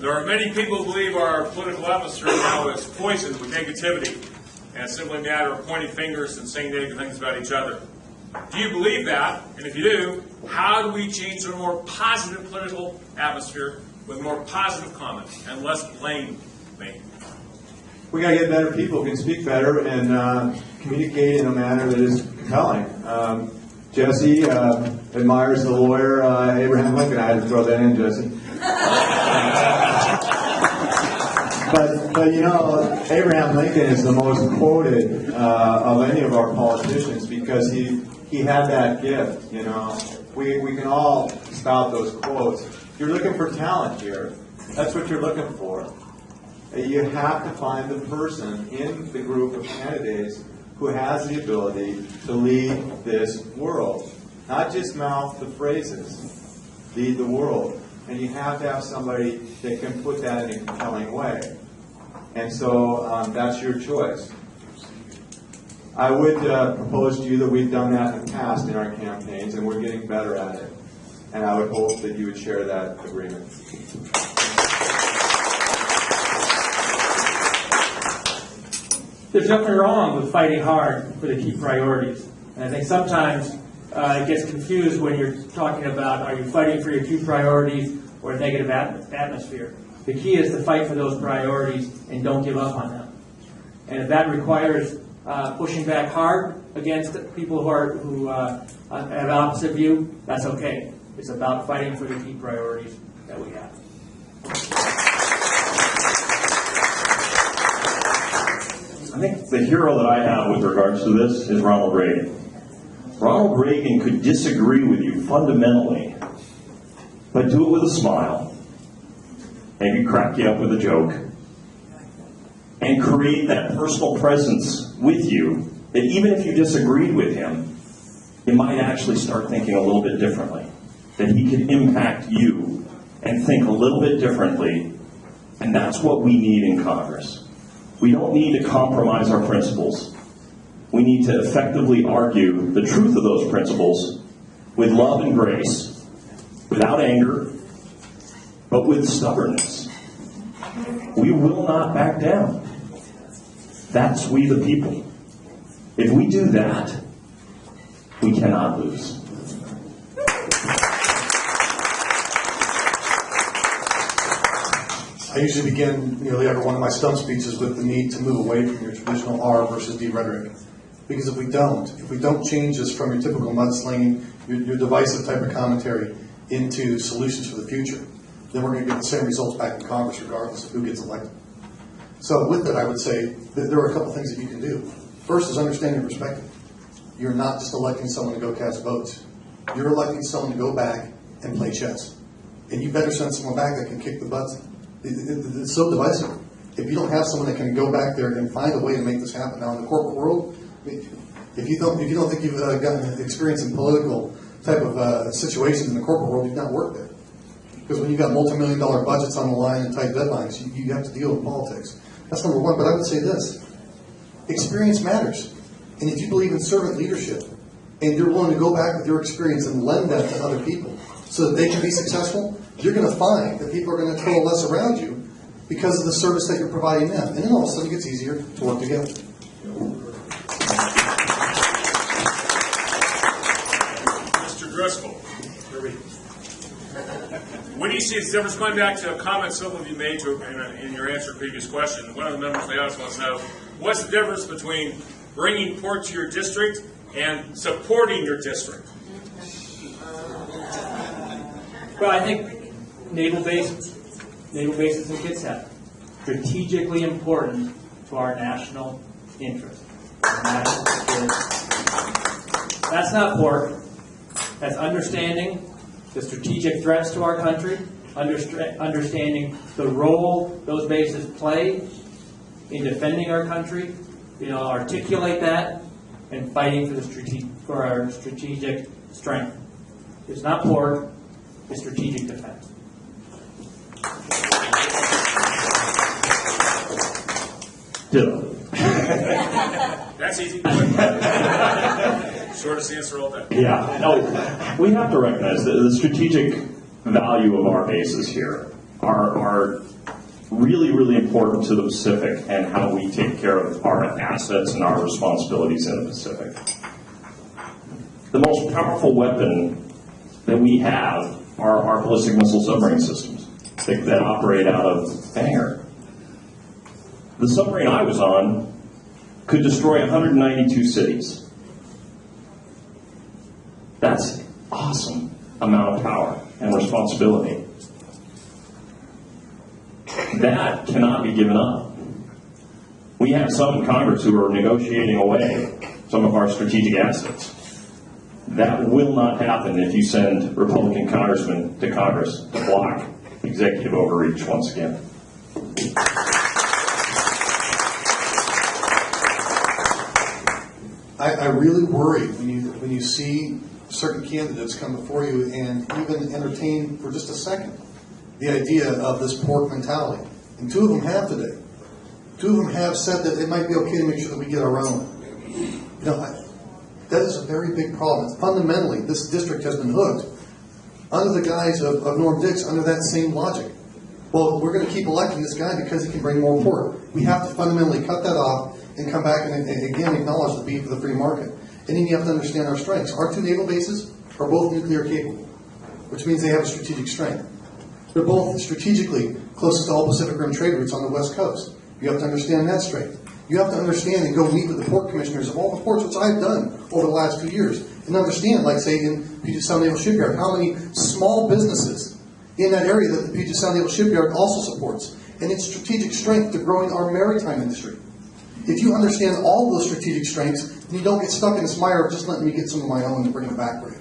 There are many people who believe our political atmosphere now is poisoned with negativity, and it's simply a matter of pointing fingers and saying negative things about each other. Do you believe that? And if you do, how do we change to a more positive political atmosphere with more positive comments and less blame making? We got to get better people who can speak better and communicate in a manner that is compelling. Jesse admires the lawyer Abraham Lincoln. I had to throw that in, Jesse. But you know, Abraham Lincoln is the most quoted of any of our politicians because he had that gift. You know, we can all spout those quotes. You're looking for talent here. That's what you're looking for. You have to find the person in the group of candidates who has the ability to lead this world. Not just mouth the phrases, lead the world. And you have to have somebody that can put that in a compelling way. And so that's your choice. I would propose to you that we've done that in the past in our campaigns, and we're getting better at it. And I would hope that you would share that agreement. There's nothing wrong with fighting hard for the key priorities. And I think sometimes it gets confused when you're talking about, are you fighting for your key priorities or a negative atmosphere? The key is to fight for those priorities and don't give up on them. And if that requires pushing back hard against people who have opposite view, that's okay. It's about fighting for the key priorities that we have. I think the hero that I have with regards to this is Ronald Reagan. Ronald Reagan could disagree with you fundamentally, but do it with a smile, maybe crack you up with a joke, and create that personal presence with you that even if you disagreed with him, you might actually start thinking a little bit differently, that he could impact you and think a little bit differently, and that's what we need in Congress. We don't need to compromise our principles. We need to effectively argue the truth of those principles with love and grace, without anger, but with stubbornness. We will not back down. That's we the people. If we do that, we cannot lose. I usually begin nearly every one of my stump speeches with the need to move away from your traditional R versus D rhetoric. Because if we don't change this from your typical mudslinging, your divisive type of commentary into solutions for the future, then we're going to get the same results back in Congress regardless of who gets elected. So with that, I would say that there are a couple things that you can do. First is understand your perspective. You're not just electing someone to go cast votes. You're electing someone to go back and play chess. And you better send someone back that can kick the butts. It's so divisive. If you don't have someone that can go back there and find a way to make this happen. Now, in the corporate world, if you don't think you've gotten experience in political type of situations in the corporate world, you've not worked there. Because when you've got multi-million-dollar budgets on the line and tight deadlines, you have to deal with politics. That's number one. But I would say this. Experience matters. And if you believe in servant leadership, and you're willing to go back with your experience and lend that to other people so that they can be successful, you're going to find that people are going to coalesce around you because of the service that you're providing them. And then all of a sudden it gets easier to work together. Mr. Driscoll, what do you see as the difference? Going back to a comment some of you made in your answer to the previous question, one of the members of the audience wants to know, what's the difference between bringing port to your district and supporting your district? Well, I think naval bases and Kitsap, strategically important to our national interest, our national security. That's not pork. That's understanding the strategic threats to our country, understanding the role those bases play in defending our country, articulate that, and fighting for our strategic strength. It's not pork. It's strategic defense. Ditto. That's easy. Shortest answer all day. Yeah. No, we have to recognize the strategic value of our bases here. are really, really important to the Pacific and how we take care of our assets and our responsibilities in the Pacific. The most powerful weapon that we have are our ballistic missile submarine systems that operate out of Eichner. The submarine I was on could destroy 192 cities. That's an awesome amount of power and responsibility. That cannot be given up. We have some in Congress who are negotiating away some of our strategic assets. That will not happen if you send Republican congressmen to Congress to block executive overreach once again. I really worry when you see certain candidates come before you and even entertain for just a second the idea of this pork mentality. And two of them have today. Two of them have said that it might be okay to make sure that we get our own. You know, that is a very big problem. Fundamentally, this district has been hooked under the guise of Norm Dix, under that same logic. Well, we're going to keep electing this guy because he can bring more pork. We have to fundamentally cut that off and come back and again acknowledge the beef of the free market. And then you have to understand our strengths. Our two naval bases are both nuclear capable, which means they have a strategic strength. They're both strategically closest to all Pacific Rim trade routes on the West Coast. You have to understand that strength. You have to understand and go meet with the port commissioners of all the ports, which I've done over the last 2 years, and understand, like say in Puget Sound Naval Shipyard, how many small businesses in that area that the Puget Sound Naval Shipyard also supports, and its strategic strength to growing our maritime industry. If you understand all those strategic strengths, then you don't get stuck in this mire of just letting me get some of my own and bring them back for you.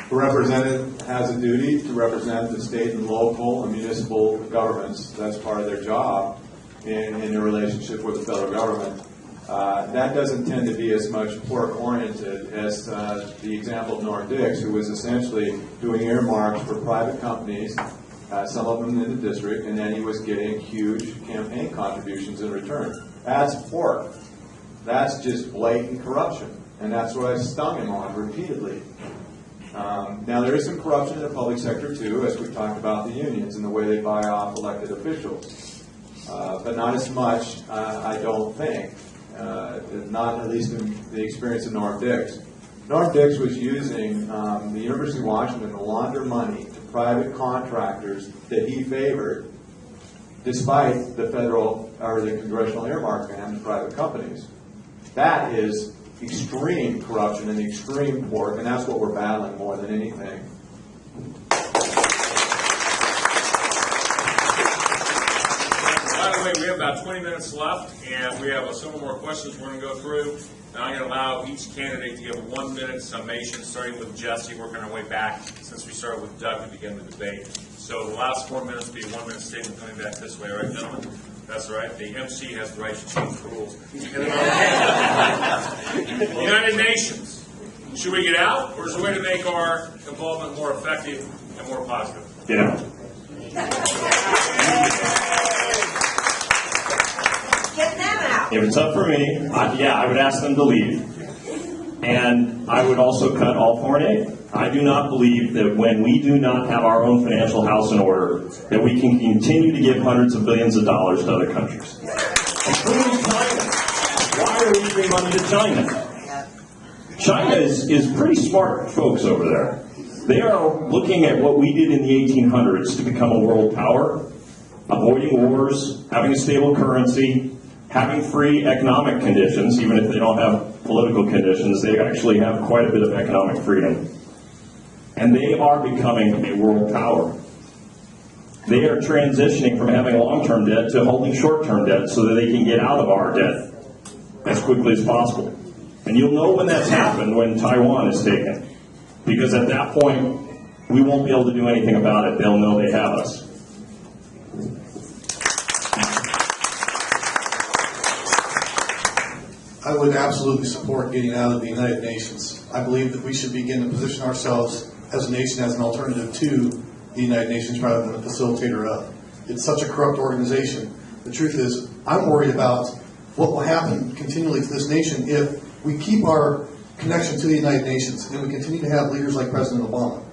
The representative has a duty to represent the state and local and municipal governments. That's part of their job in their relationship with the federal government. That doesn't tend to be as much pork-oriented as the example of Norm Dix, who was essentially doing earmarks for private companies, some of them in the district, and then he was getting huge campaign contributions in return. That's pork. That's just blatant corruption, and that's what I stung him on repeatedly. Now, there is some corruption in the public sector, too, as we've talked about the unions and the way they buy off elected officials. But not as much, I don't think. Not at least in the experience of Norm Dix. Norm Dix was using the University of Washington to launder money to private contractors that he favored, despite the federal or the congressional earmark ban to private companies. That is extreme corruption and extreme pork, and that's what we're battling more than anything. By the way, we have about 20 minutes left, and we have several more questions we're going to go through. Now I'm going to allow each candidate to give a 1-minute summation, starting with Jesse, working our way back, since we started with Doug to begin the debate. So the last 4 minutes will be a 1-minute statement coming back this way, all right, gentlemen? That's all right. The MC has the right to change the rules. United Nations. Should we get out, or is there a way to make our involvement more effective and more positive? Get out. Get them out. If it's up for me, I would ask them to leave. And I would also cut all foreign aid. I do not believe that when we do not have our own financial house in order, that we can continue to give hundreds of billions of dollars to other countries. Including China. Why are we giving money to China? China is pretty smart folks over there. They are looking at what we did in the 1800s to become a world power, avoiding wars, having a stable currency, having free economic conditions. Even if they don't have political conditions, they actually have quite a bit of economic freedom. And they are becoming a world power. They are transitioning from having long-term debt to holding short-term debt so that they can get out of our debt as quickly as possible. And you'll know when that's happened when Taiwan is taken. Because at that point, we won't be able to do anything about it. They'll know they have us. I would absolutely support getting out of the United Nations. I believe that we should begin to position ourselves as a nation as an alternative to the United Nations rather than a facilitator of. It's such a corrupt organization. The truth is, I'm worried about what will happen continually to this nation if we keep our connection to the United Nations, and we continue to have leaders like President Obama,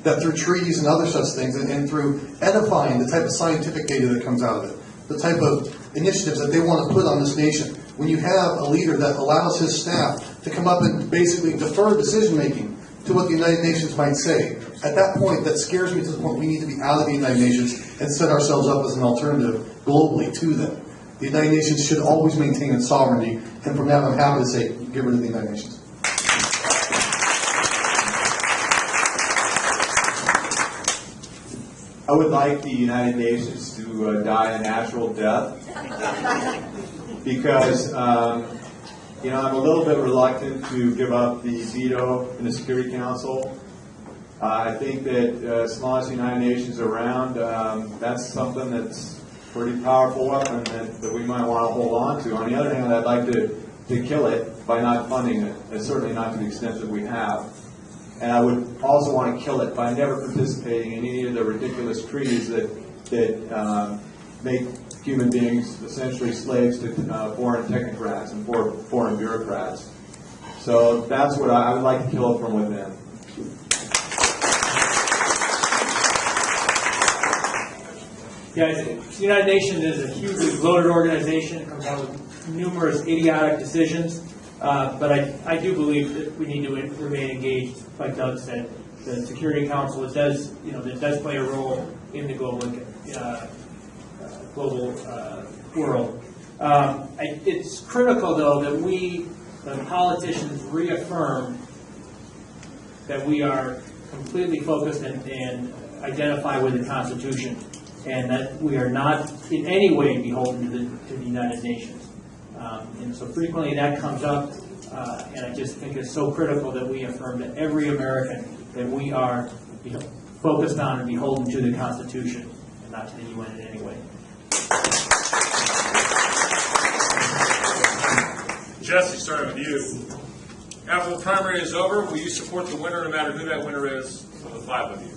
that through treaties and other such things, and through edifying the type of scientific data that comes out of it, the type of initiatives that they want to put on this nation, when you have a leader that allows his staff to come up and basically defer decision-making to what the United Nations might say, at that point, that scares me to the point we need to be out of the United Nations and set ourselves up as an alternative globally to them. The United Nations should always maintain its sovereignty, and from that I'm happy to say, get rid of the United Nations. I would like the United Nations to die a natural death because, you know, I'm a little bit reluctant to give up the veto in the Security Council. I think that as long as the United Nations are around, that's something that's a pretty powerful weapon that we might want to hold on to. On the other hand, I'd like to kill it by not funding it, and certainly not to the extent that we have. And I would also want to kill it by never participating in any of the ridiculous treaties that make human beings essentially slaves to foreign technocrats and foreign bureaucrats. So that's what I would like to kill it from within. Yeah, the United Nations is a hugely bloated organization. It comes out with numerous idiotic decisions. But I do believe that we need to remain engaged, like Doug said. The Security Council does play a role in the global world. It's critical, though, that we, the politicians, reaffirm that we are completely focused and identify with the Constitution, and that we are not in any way beholden to the United Nations. And so frequently that comes up, and I just think it's so critical that we affirm to every American that we are focused on and beholden to the Constitution and not to the UN in any way. Jesse, starting with you. After the primary is over, will you support the winner no matter who that winner is of the five of you?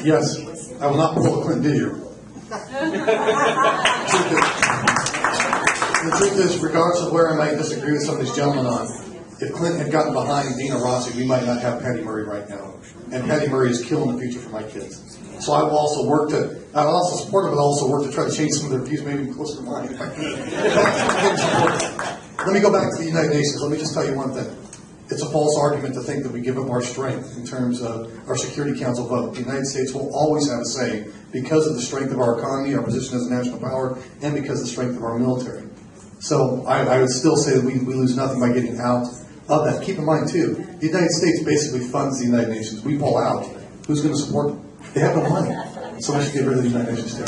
Yes, I will not pull a Clinton Dizzer. The truth is, regardless of where I might disagree with some of these gentlemen on, if Clinton had gotten behind Dina Rossi, we might not have Patty Murray right now. And Patty Murray is killing the future for my kids. So I will also work to, I will also support them, but also work to try to change some of their views, maybe closer to mine. If I can. Let me go back to the United Nations. Let me just tell you one thing. It's a false argument to think that we give up our strength in terms of our Security Council vote. The United States will always have a say because of the strength of our economy, our position as a national power, and because of the strength of our military. So I would still say that we lose nothing by getting out of that. Keep in mind, too, the United States basically funds the United Nations. We pull out. Who's going to support them? They have no money. So we should get rid of the United Nations, too.